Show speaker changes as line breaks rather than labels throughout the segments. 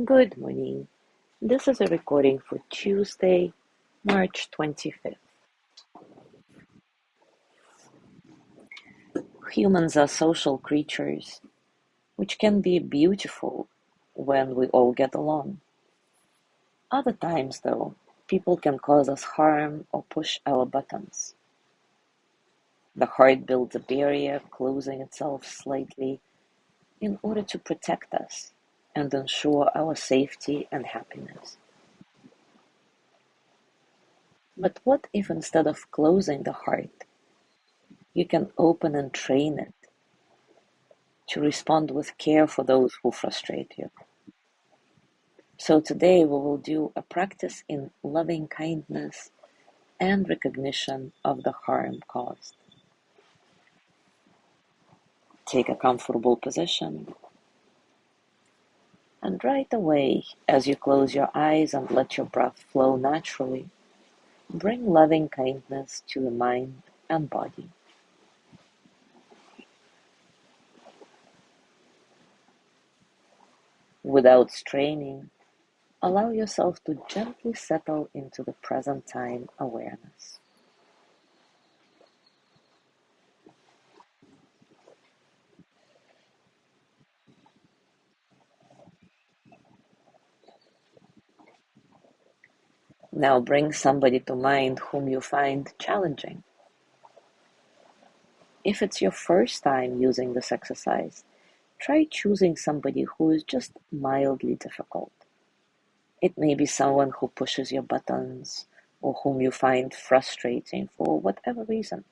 Good morning. This is a recording for Tuesday, March 25th. Humans are social creatures, which can be beautiful when we all get along. Other times, though, people can cause us harm or push our buttons. The heart builds a barrier, closing itself slightly in order to protect us and ensure our safety and happiness. But what if instead of closing the heart, you can open and train it to respond with care for those who frustrate you? So today we will do a practice in loving kindness and recognition of the harm caused. Take a comfortable position, and right away, as you close your eyes and let your breath flow naturally, bring loving kindness to the mind and body. Without straining, allow yourself to gently settle into the present time awareness. Now bring somebody to mind whom you find challenging. If it's your first time using this exercise, try choosing somebody who is just mildly difficult. It may be someone who pushes your buttons or whom you find frustrating for whatever reason.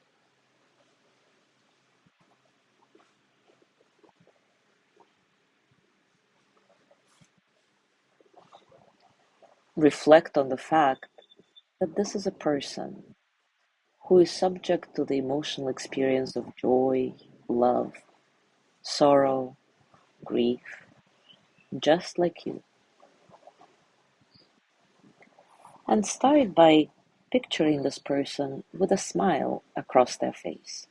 Reflect on the fact that this is a person who is subject to the emotional experience of joy, love, sorrow, grief, just like you. And start by picturing this person with a smile across their face.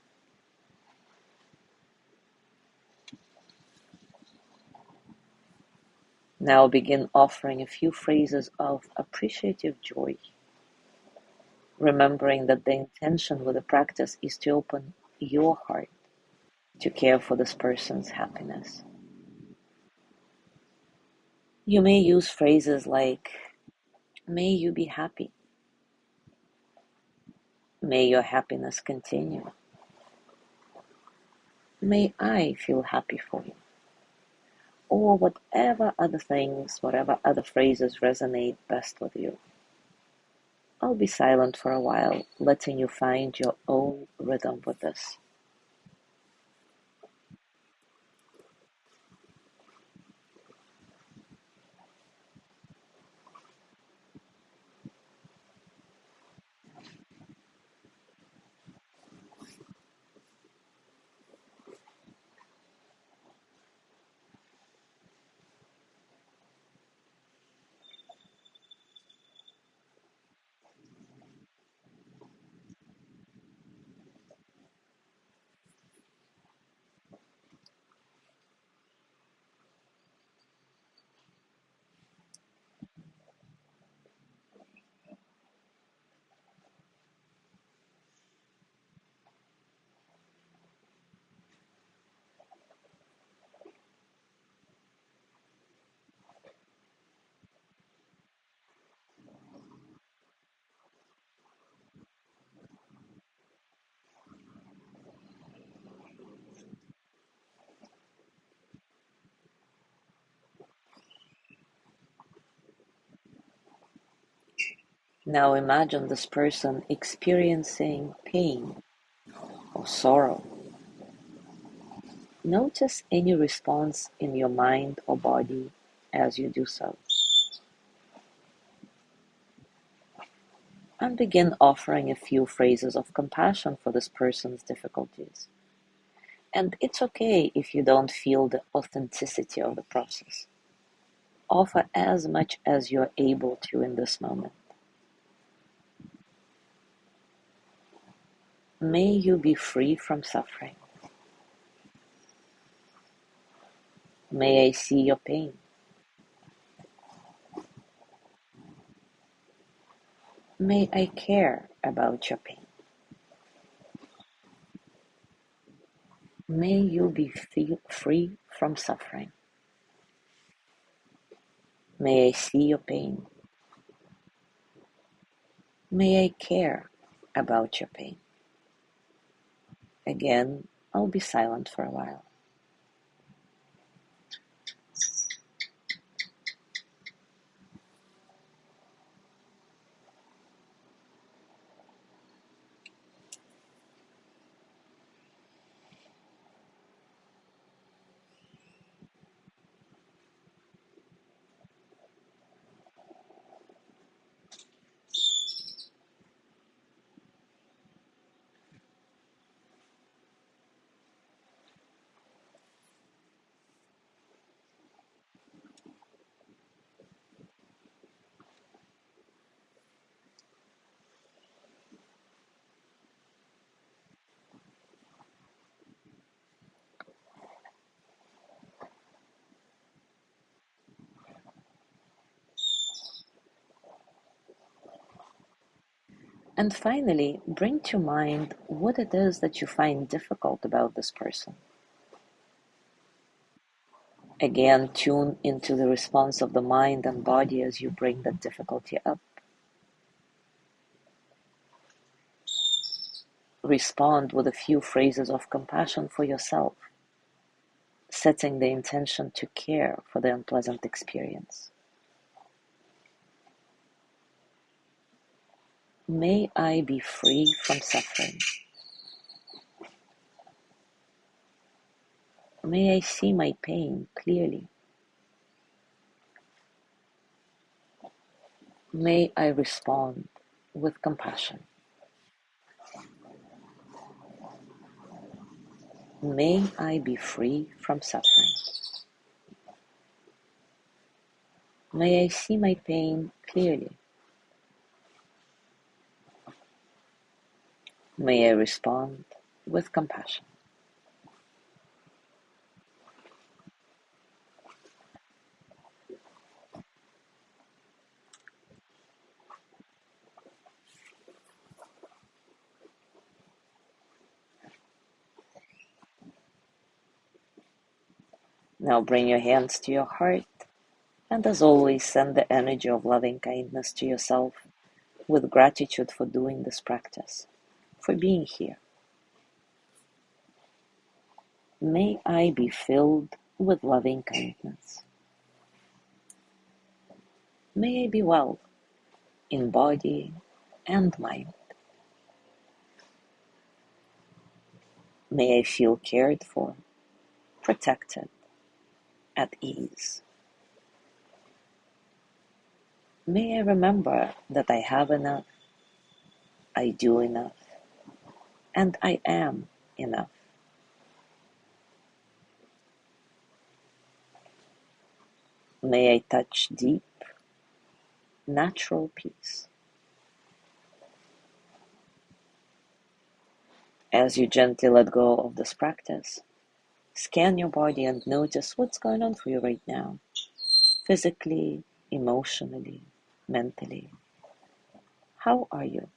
Now begin offering a few phrases of appreciative joy, remembering that the intention with the practice is to open your heart to care for this person's happiness. You may use phrases like, may you be happy, may your happiness continue, may I feel happy for you, or whatever other phrases resonate best with you. I'll be silent for a while, letting you find your own rhythm with this. Now imagine this person experiencing pain or sorrow. Notice any response in your mind or body as you do so, and begin offering a few phrases of compassion for this person's difficulties. And it's okay if you don't feel the authenticity of the process. Offer as much as you're able to in this moment. May you be free from suffering. May I see your pain. May I care about your pain. May you be free from suffering. May I see your pain. May I care about your pain. Again, I'll be silent for a while. And finally, bring to mind what it is that you find difficult about this person. Again, tune into the response of the mind and body as you bring that difficulty up. Respond with a few phrases of compassion for yourself, setting the intention to care for the unpleasant experience. May I be free from suffering. May I see my pain clearly. May I respond with compassion. May I be free from suffering. May I see my pain clearly. May I respond with compassion. Now bring your hands to your heart, and as always, send the energy of loving kindness to yourself with gratitude for doing this practice, for being here. May I be filled with loving kindness. May I be well in body and mind. May I feel cared for, protected, at ease. May I remember that I have enough, I do enough, and I am enough. May I touch deep, natural peace. As you gently let go of this practice, scan your body and notice what's going on for you right now, physically, emotionally, mentally. How are you,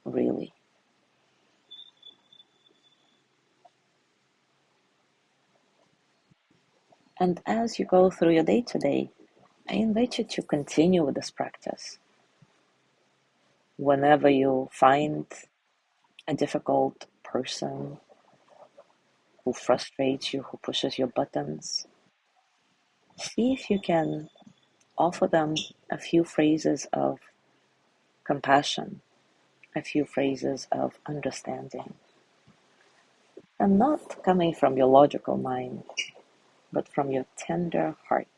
really? And as you go through your day today, I invite you to continue with this practice. Whenever you find a difficult person who frustrates you, who pushes your buttons, see if you can offer them a few phrases of compassion, a few phrases of understanding, and not coming from your logical mind, but from your tender heart.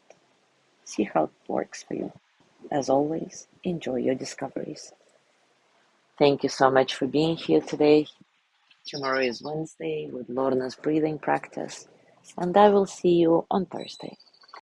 See how it works for you. As always, enjoy your discoveries. Thank you so much for being here today. Tomorrow is Wednesday with Lorna's breathing practice, and I will see you on Thursday.